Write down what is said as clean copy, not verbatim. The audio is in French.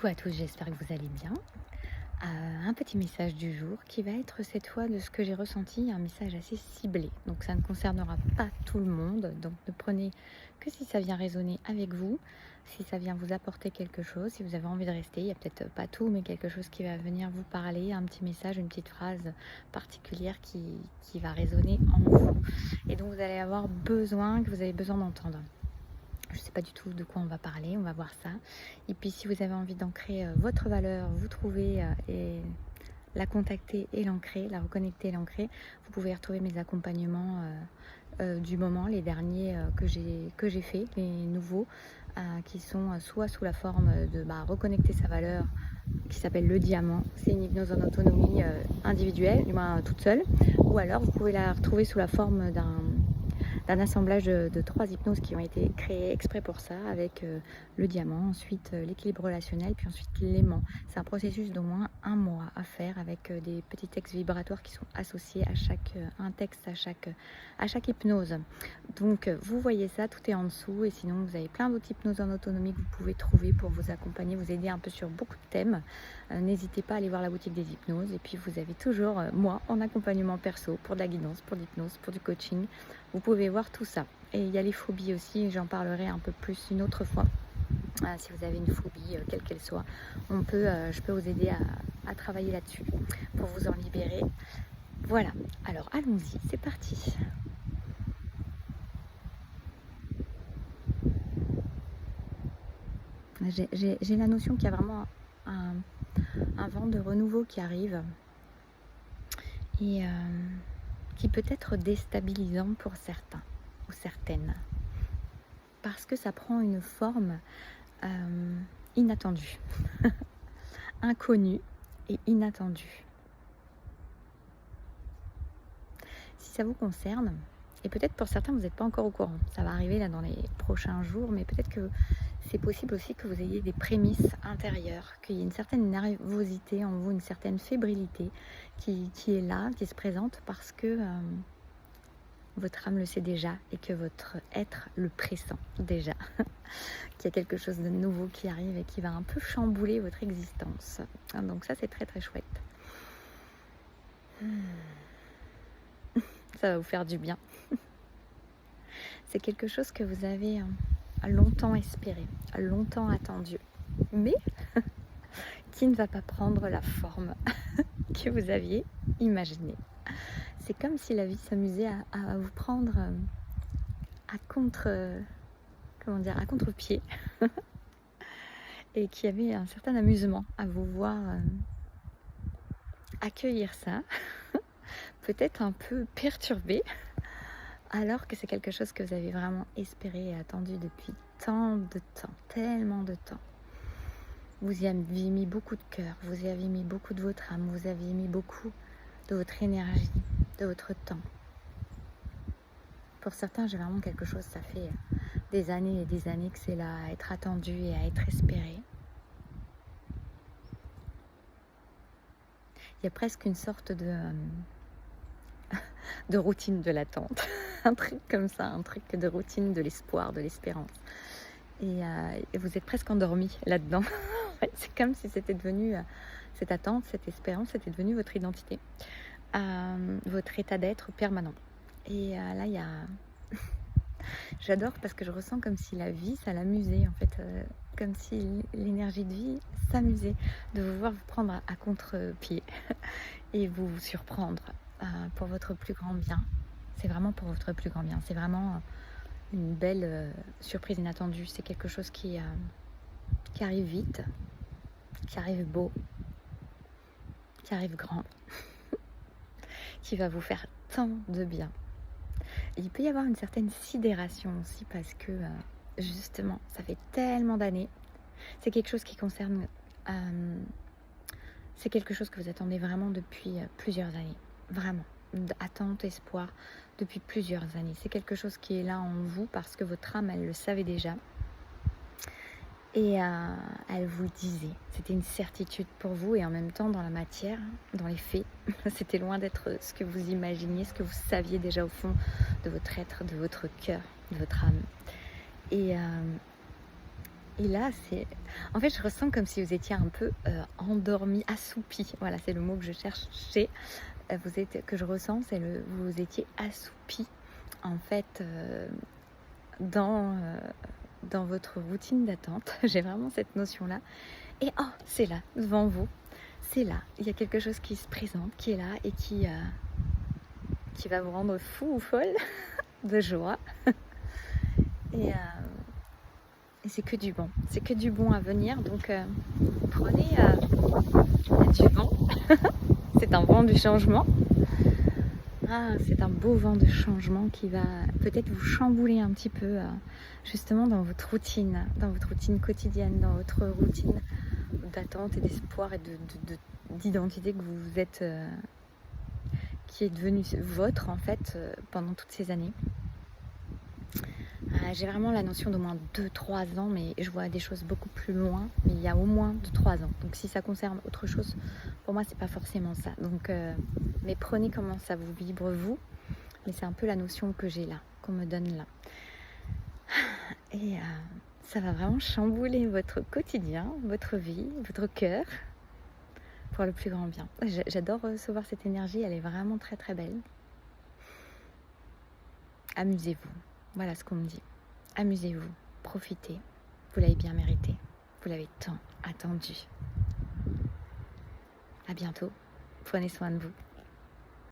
Coucou à tous, j'espère que vous allez bien. Un petit message du jour qui va être cette fois de ce que j'ai ressenti, un message assez ciblé. Donc ça ne concernera pas tout le monde, donc ne prenez que si ça vient résonner avec vous, si ça vient vous apporter quelque chose, si vous avez envie de rester, il n'y a peut-être pas tout, mais quelque chose qui va venir vous parler, un petit message, une petite phrase particulière qui va résonner en vous et dont vous allez avoir besoin, que vous avez besoin d'entendre. Je ne sais pas du tout de quoi on va parler, on va voir ça. Et puis si vous avez envie d'ancrer votre valeur, vous trouver et la contacter et l'ancrer, la reconnecter et l'ancrer, vous pouvez retrouver mes accompagnements du moment, les derniers que j'ai fait, les nouveaux, qui sont soit sous la forme de reconnecter sa valeur, qui s'appelle le diamant. C'est une hypnose en autonomie individuelle, du moins toute seule, ou alors vous pouvez la retrouver sous la forme d'un assemblage de 3 hypnoses qui ont été créées exprès pour ça, avec le diamant, ensuite l'équilibre relationnel, puis ensuite l'aimant. C'est un processus d'au moins 1 mois à faire, avec des petits textes vibratoires qui sont associés à chaque un texte à chaque hypnose. Donc vous voyez ça, tout est en dessous, et sinon vous avez plein d'autres hypnoses en autonomie que vous pouvez trouver pour vous accompagner, vous aider un peu sur beaucoup de thèmes. N'hésitez pas à aller voir la boutique des hypnoses, et puis vous avez toujours moi en accompagnement perso, pour de la guidance, pour de l'hypnose, pour du coaching. Vous pouvez voir tout ça. Et il y a les phobies aussi, j'en parlerai un peu plus une autre fois. Si vous avez une phobie, quelle qu'elle soit, je peux vous aider à travailler là-dessus pour vous en libérer. Voilà, alors allons-y, c'est parti. J'ai la notion qu'il y a vraiment un vent de renouveau qui arrive et qui peut être déstabilisant pour certains ou certaines, parce que ça prend une forme inattendue, inconnue et inattendue. Si ça vous concerne, et peut-être pour certains vous n'êtes pas encore au courant, ça va arriver là dans les prochains jours, mais peut-être que c'est possible aussi que vous ayez des prémices intérieures, qu'il y ait une certaine nervosité en vous, une certaine fébrilité qui est là, qui se présente parce que votre âme le sait déjà et que votre être le pressent déjà. Qu'il y a quelque chose de nouveau qui arrive et qui va un peu chambouler votre existence. Donc ça, c'est très très chouette. Ça va vous faire du bien. C'est quelque chose que vous avez longtemps espéré, longtemps attendu, mais qui ne va pas prendre la forme que vous aviez imaginée. C'est comme si la vie s'amusait à vous prendre à contre-pied et qu'il y avait un certain amusement à vous voir accueillir ça, peut-être un peu perturbé, alors que c'est quelque chose que vous avez vraiment espéré et attendu depuis tant de temps, tellement de temps. Vous y avez mis beaucoup de cœur, vous y avez mis beaucoup de votre âme, vous avez mis beaucoup de votre énergie, de votre temps. Pour certains, j'ai vraiment quelque chose, ça fait des années et des années que c'est là, à être attendu et à être espéré. Il y a presque une sorte de routine de l'attente, un truc comme ça, un truc de routine de l'espoir, de l'espérance. Et vous êtes presque endormi là-dedans. C'est comme si c'était devenu, cette attente, cette espérance, c'était devenu votre identité, votre état d'être permanent. Et là, il y a... J'adore parce que je ressens comme si la vie, ça l'amusait en fait, comme si l'énergie de vie s'amusait de vous voir vous prendre à contre-pied et vous surprendre pour votre plus grand bien. C'est vraiment pour votre plus grand bien. C'est vraiment une belle surprise inattendue. C'est quelque chose qui arrive vite, qui arrive beau, qui arrive grand, qui va vous faire tant de bien. Et il peut y avoir une certaine sidération aussi parce que justement, ça fait tellement d'années. C'est quelque chose qui concerne... c'est quelque chose que vous attendez vraiment depuis plusieurs années. Vraiment. Attente, espoir, depuis plusieurs années. C'est quelque chose qui est là en vous parce que votre âme, elle le savait déjà. Et elle vous disait, c'était une certitude pour vous et en même temps dans la matière, dans les faits, c'était loin d'être ce que vous imaginiez, ce que vous saviez déjà au fond de votre être, de votre cœur, de votre âme. Et Et là, c'est... En fait, je ressens comme si vous étiez un peu endormi, assoupi. Voilà, c'est le mot que je cherchais. Que je ressens, vous étiez assoupi, en fait, dans votre routine d'attente. J'ai vraiment cette notion-là. Et oh, c'est là, devant vous. C'est là. Il y a quelque chose qui se présente, qui est là et qui va vous rendre fou ou folle de joie. Et c'est que du bon. C'est que du bon à venir. Donc, prenez du vent. C'est un vent du changement. C'est un beau vent de changement qui va peut-être vous chambouler un petit peu justement dans votre routine quotidienne, dans votre routine d'attente et d'espoir et d'identité que vous êtes, qui est devenue vôtre en fait pendant toutes ces années. J'ai vraiment la notion d'au moins 2-3 ans, mais je vois des choses beaucoup plus loin, mais il y a au moins 2-3 ans. Donc si ça concerne autre chose, pour moi c'est pas forcément ça. Donc mais prenez comment ça vous vibre vous, mais c'est un peu la notion que j'ai là, qu'on me donne là. Et ça va vraiment chambouler votre quotidien, votre vie, votre cœur, pour le plus grand bien. J'adore recevoir cette énergie, elle est vraiment très très belle. Amusez-vous, voilà ce qu'on me dit. Amusez-vous, profitez, vous l'avez bien mérité, vous l'avez tant attendu. À bientôt, prenez soin de vous.